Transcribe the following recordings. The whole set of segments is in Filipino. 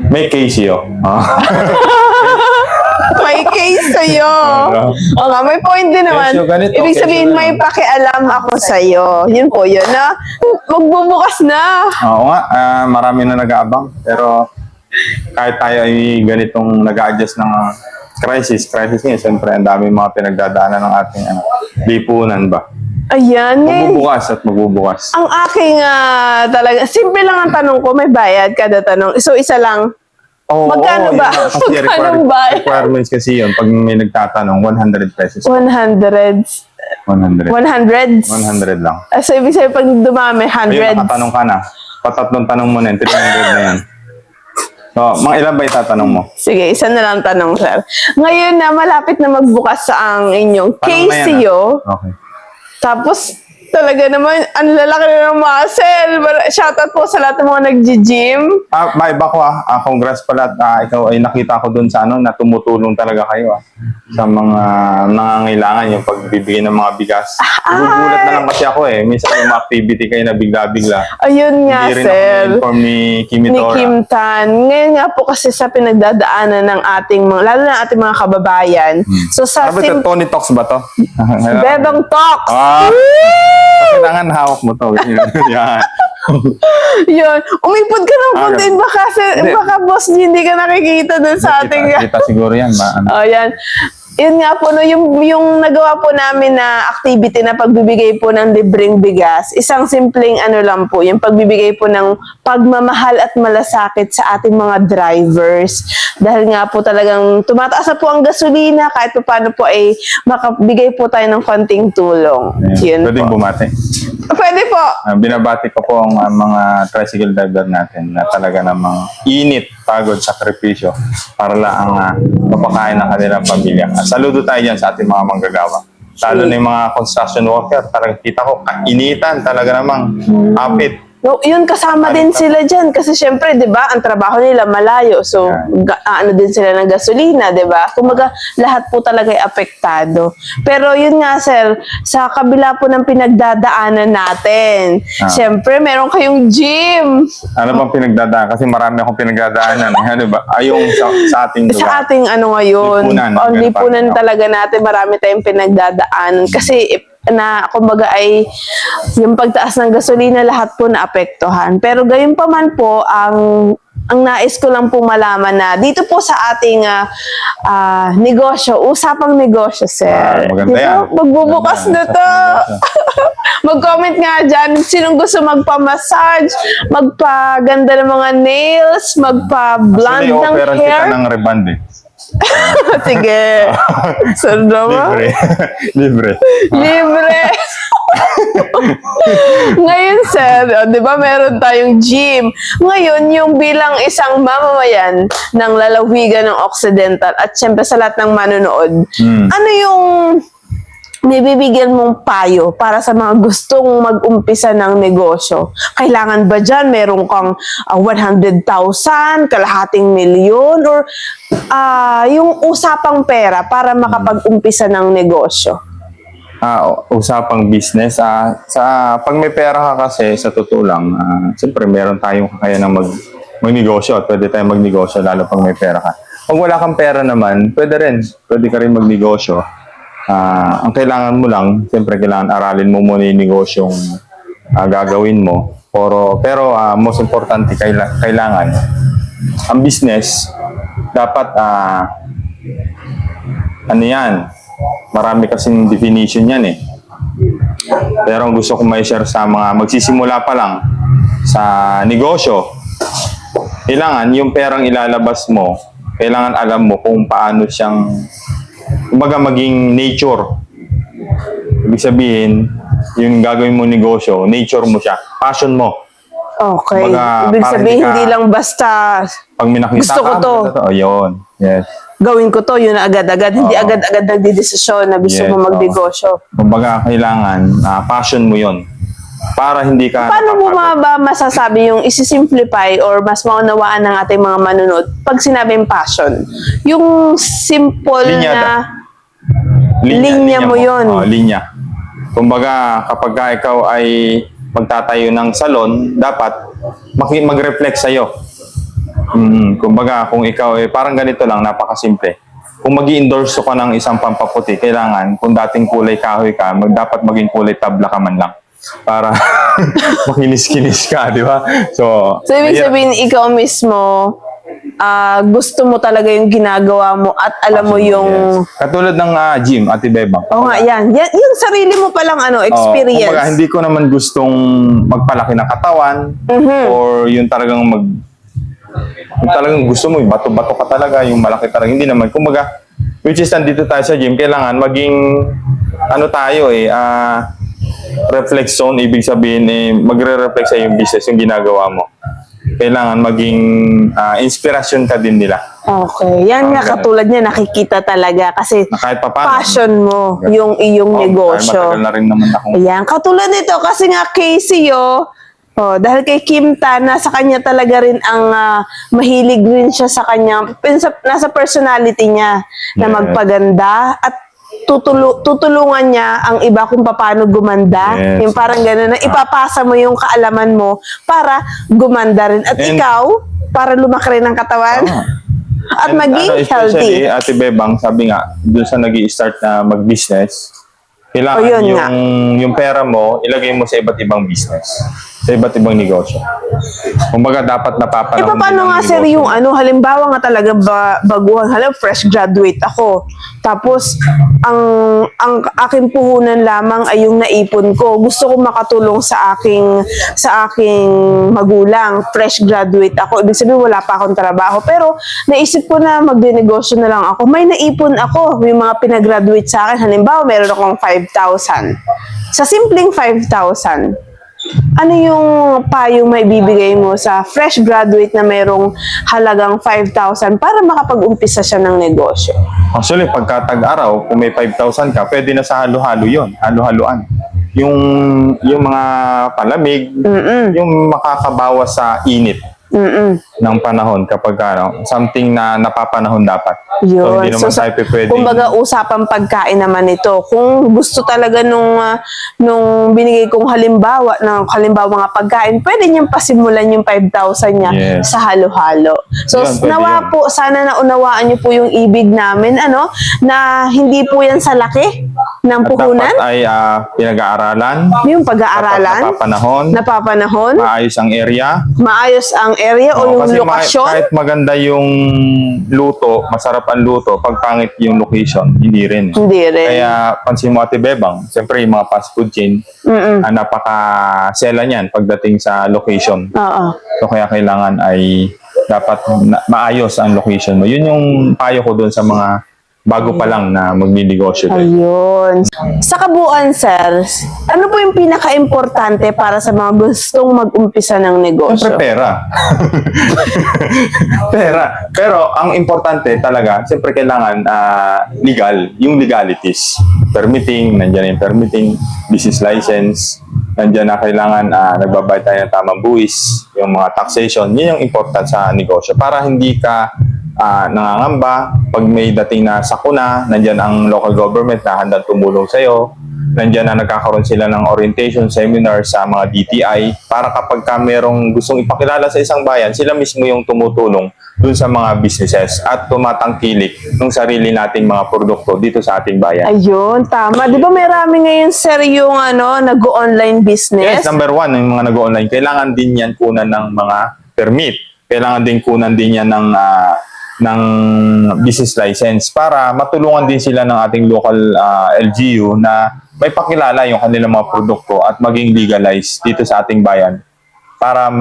May case yun. May case sa'yo. O nga, may point din naman. Kesyo ganito, Ibig kesyo sabihin, may ganun. pakialam ako sa'yo. Yun po yun, na magbubukas na. Oo nga, marami na nag-aabang. Pero kahit tayo ay ganitong nag-a-adjust ng crisis ngayon, siyempre ang dami mga pinagdadaanan ng ating lipunan ba. Ayan, ngayon. Magbubukas at magbubukas. Ang aking talaga, simple lang ang tanong ko, may bayad kada tanong. So, isa lang. Oo, Magkano ba? yun na. Kasi Magkano ba? requirements kasi yun. Pag may nagtatanong, 100 pesos. 100s. 100. 100s? 100 lang. So, ibig sabihin, pag dumami, Ayun, 100s. nakatanong ka na. Patatlong tanong mo na yun, 300 na yan. So, mga ilan ba itatanong mo? Sige, isa na lang tanong, sir. Ngayon na malapit na magbukas ang inyong Tanong na yan, KCO. Okay. Tapos, talaga naman, ang lalaki na ng muscle. Shoutout po sa lahat ng mga nag-gym. May iba ko congrats pala at ikaw ay nakita ko doon sa na tumutulong talaga kayo sa mga nangangailangan yung pagbibigay ng mga bigas. Gugulat na lang kasi ako minsan yung mga activity kayo na bigla-bigla. Ayun nga, Hindi rin sir. ako na-inform ni Kimi Ni Tora. Kim Tan. Ngayon nga po kasi sa pinagdadaanan ng ating mga, lalo na ating mga kababayan. So sa Ano ba ito? Tony Talks ba to? Bebang Talks. Kailangan hawak mo to. Yan. Yun. Umipod ka ng konti. Hindi. Baka boss, hindi ka nakikita dun sa ating... Kita siguro yan. Oh, yan. Yun nga po, no, yung nagawa po namin na activity na pagbibigay po ng libreng bigas, isang simpleng lang po, yung pagbibigay po ng pagmamahal at malasakit sa ating mga drivers. Dahil nga po talagang tumataas na po ang gasolina, kahit pa paano po ay makabigay po tayo ng konting tulong. Yun Pwedeng po. bumati. Pwede po. Binabati ko po ang mga tricycle driver natin na talaga namang init, pagod, sakripisyo para lang mapakain ng kanilang pamilya. Saludo tayo dyan sa ating mga manggagawa. Lalo na yung mga construction worker, parang kita ko, kainitan talaga namang apit. No, yun kasama din sila dyan kasi syempre, 'di ba, ang trabaho nila malayo. So, din sila ng gasolina, 'di ba? Kumaga lahat po talaga ay apektado. Pero yun nga, sir, sa kabila po ng pinagdadaanan natin, syempre meron kayong gym. Ano bang pinagdadaan? Kasi marami akong pinagdadaanan. Ano ba? Yung sa ating lugar. Sa ating ngayon, Lipunan. lipunan talaga natin, marami tayong pinagdadaanan. Kasi kumbaga ay yung pagtaas ng gasolina lahat po naapektuhan. Pero gayon pa man po, ang nais ko lang po malaman na dito po sa ating negosyo, usapang negosyo, sir. Maganda dito, yan. magbubukas na to. Mag-comment nga dyan, sinong gusto magpa-massage, magpaganda ng mga nails, magpa-blonde ng Actually, hair. kita ng reband Sige. Sir naman. Libre. Libre. Ngayon, sir, di ba meron tayong gym? Ngayon, yung bilang isang mamamayan ng lalawigan ng Occidental at syempre sa lahat ng manonood, ano yung nibibigyan mong payo para sa mga gustong mag-umpisa ng negosyo? Kailangan ba dyan meron kang 100,000, kalahating milyon, or yung usapang pera para makapag-umpisa ng negosyo? Usapang business. Pag may pera ka kasi, sa totoo lang, siyempre meron tayong kakayahan ng magnegosyo at pwede tayong magnegosyo lalo pag may pera ka. Pag wala kang pera naman, pwede ka rin magnegosyo. Ang kailangan mo lang, siyempre kailangan aralin mo muna yung negosyong gagawin mo. Pero most importante, kailangan ang business, dapat marami kasing definition yan Pero ang gusto ko may share sa mga magsisimula pa lang sa negosyo, kailangan yung perang ilalabas mo, kailangan alam mo kung paano siyang kumbaga maging nature. Ibig sabihin, yung gagawin mo negosyo, nature mo siya, passion mo. Okay. Kumbaga, Ibig parang sabihin, hindi ka- hindi lang basta Pag may nakita Gusto ko to. Yun. Yes. gawin ko to, yun na agad-agad. Hindi Oo. agad-agad nagdidesisyon na gusto Yes, mo magnegosyo. Kumbaga, kailangan, passion mo yun. Para hindi ka... Paano mo napapagod. ba masasabi yung isi-simplify or mas maunawaan ng ating mga manunod pag sinabing passion? Yung simple Linya linya mo yun. Linya. Kumbaga, kapag ka ikaw ay magtatayo ng salon, dapat mag-reflect sa'yo. Kumbaga, kung ikaw parang ganito lang, napakasimple. Kung mag-i-endorse ka ng isang pampaputi, kailangan, kung dating kulay kahoy ka, dapat maging kulay tabla ka man lang. Para makinis-kinis ka, di ba? So ibig mahirap. sabihin, ikaw mismo, gusto mo talaga yung ginagawa mo at alam mo yung... Yes. Katulad ng gym, Ate Bebang. Oo nga, yan. Yung sarili mo palang experience. Kumbaga, hindi ko naman gustong magpalaki ng katawan or yung talagang yung talagang gusto mo, yung bato-bato ka talaga, yung malaki talaga. Hindi naman. Kumbaga, which is nandito tayo sa gym, kailangan maging tayo reflex zone, ibig sabihin magre-reflect sa yung business, yung ginagawa mo. Kailangan maging inspirasyon ka din nila. Okay. Yan nga, katulad niya, nakikita talaga. Kasi Na kahit papaano, passion mo, yung iyong negosyo. Matagal na rin naman ako. Ayan, katulad nito, kasi nga Casey, dahil kay Kim Tan, nasa kanya talaga rin ang mahilig rin siya sa kanya, nasa personality niya na Yes. magpaganda at tutulungan niya ang iba kung paano gumanda. Yes. Yung parang gano'n, na ipapasa mo yung kaalaman mo para gumanda rin. At And- ikaw, para lumaki rin ang katawan. At And maging especially, healthy. Ate Bebang, sabi nga, dun sa nag-i-start na mag-business, kailangan O, yun nga. yung pera mo, ilagay mo sa iba't ibang business, sa iba't ibang negosyo. Kumbaga, dapat napapanahon Paano din ang nga sir negosyo. yung halimbawa nga talaga baguhan, fresh graduate ako. Tapos, ang aking puhunan lamang ay yung naipon ko. Gusto ko makatulong sa aking magulang. Fresh graduate ako. Ibig sabihin, wala pa akong trabaho. Pero, naisip ko na magdinegosyo na lang ako. May naipon ako. May mga pinagraduate sa akin. Halimbawa, meron akong 5,000. Sa simpleng 5,000, ano yung payong may bibigay mo sa fresh graduate na mayroong halagang 5,000 para makapag-umpisa siya ng negosyo? Actually, pagka tag-araw, kung may 5,000 ka, pwede na sa halo-halo yun. Halo-haloan. Yung mga palamig, yung makakabawas sa init ng panahon kapag something na napapanahon dapat. So, Yun. hindi naman tayo pwedeng... Kumbaga, usapang pagkain naman ito. Kung gusto talaga nung binigay kong halimbawa mga pagkain, pwede niyang pasimulan yung 5,000 niya Yes. sa halo-halo. So, Yun, pwede nawa yun. po, sana naunawaan niyo po yung ibig namin, na hindi po yan sa laki ng At puhunan. dapat ay pinag-aaralan, Yung dapat pag-aaralan, napapanahon, maayos ang area. maayos ang area o yung Kasi lokasyon. kahit maganda yung luto, masarap ang luto, pag pangit yung location, hindi rin. Hindi rin. Kaya pansin mo Ate Bebang, siyempre yung mga fast food chain, napaka-sela niyan pagdating sa location. Oo. So kaya kailangan ay dapat maayos ang location mo. Yun yung payo ko doon sa mga bago pa lang na magninegosyo din. Ayun. Sa kabuuan, sir, ano po yung pinaka-importante para sa mga gustong mag-umpisa ng negosyo? Siyempre pera. Pera. Pero ang importante talaga, siyempre kailangan legal, yung legalities. Permitting, nandiyan yung permitting, business license, nandiyan na kailangan nagbabayad tayo ng tamang buwis, yung mga taxation, yun yung important sa negosyo. Para hindi ka nangangamba, pag may dating na sakuna, nandiyan ang local government na handang tumulong sa'yo, nandiyan na nagkakaroon sila ng orientation seminar sa mga DTI para kapag ka merong gustong ipakilala sa isang bayan, sila mismo yung tumutulong dun sa mga businesses at tumatangkilik ng sarili nating mga produkto dito sa ating bayan. Ayun, tama. Di ba marami ngayon, sir, yung nag-online business? Yes, number one, yung mga nag-online, kailangan din yan kunan ng mga permit. Kailangan din kunan din yan ng business license para matulungan din sila ng ating local LGU na may pakilala yung kanilang mga produkto at maging legalized dito sa ating bayan para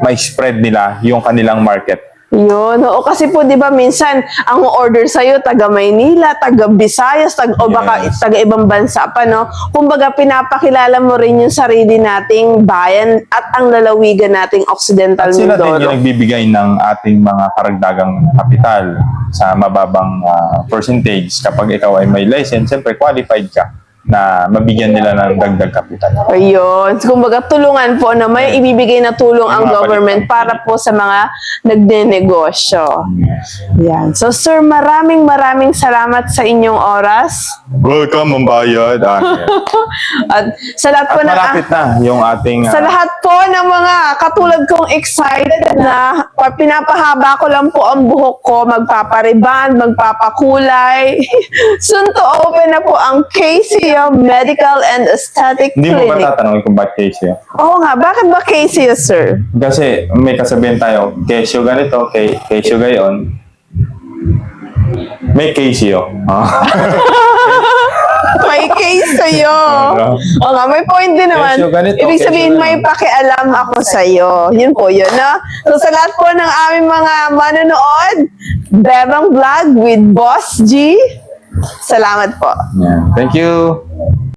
ma-spread nila yung kanilang market. Yun. Oo, kasi po, di ba, minsan, ang order sa'yo, taga Maynila, taga Visayas, o baka Yes. taga ibang bansa pa, no? Kumbaga, pinapakilala mo rin yung sarili nating bayan at ang lalawigan nating Occidental At sila din Mindoro. yung nagbibigay ng ating mga karagdagang kapital sa mababang percentage. Kapag ikaw ay may license, siyempre qualified ka na mabigyan nila ng dagdag kapital. Ayun. Kumbaga, tulungan po na may ibibigay na tulong ang mga government para po sa mga nagnenegosyo. Yan. So, sir, maraming salamat sa inyong oras. Welcome, mambayad. At sa lahat po At ng... malapit na yung ating... Sa lahat po ng mga katulad kong excited na pinapahaba ko lang po ang buhok ko, magpapariban, magpapakulay. Soon to open na po ang KCO Medical and Aesthetic Hindi mo ba Clinic. tatanungin kung ba't Casio? Oo nga, bakit ba KCO, sir? Kasi may kasabihan tayo, Casio ganito, Casio gayon. May Casio. May case sa'yo. Oo nga, may point din naman. Kesyo ganito, Ibig kesyo sabihin, ganun. may pakialam ako sa'yo. Yun po yun, no? So, sa lahat po ng aming mga manonood, Bebang Vlog with Boss G, salamat po. Yeah. Thank you.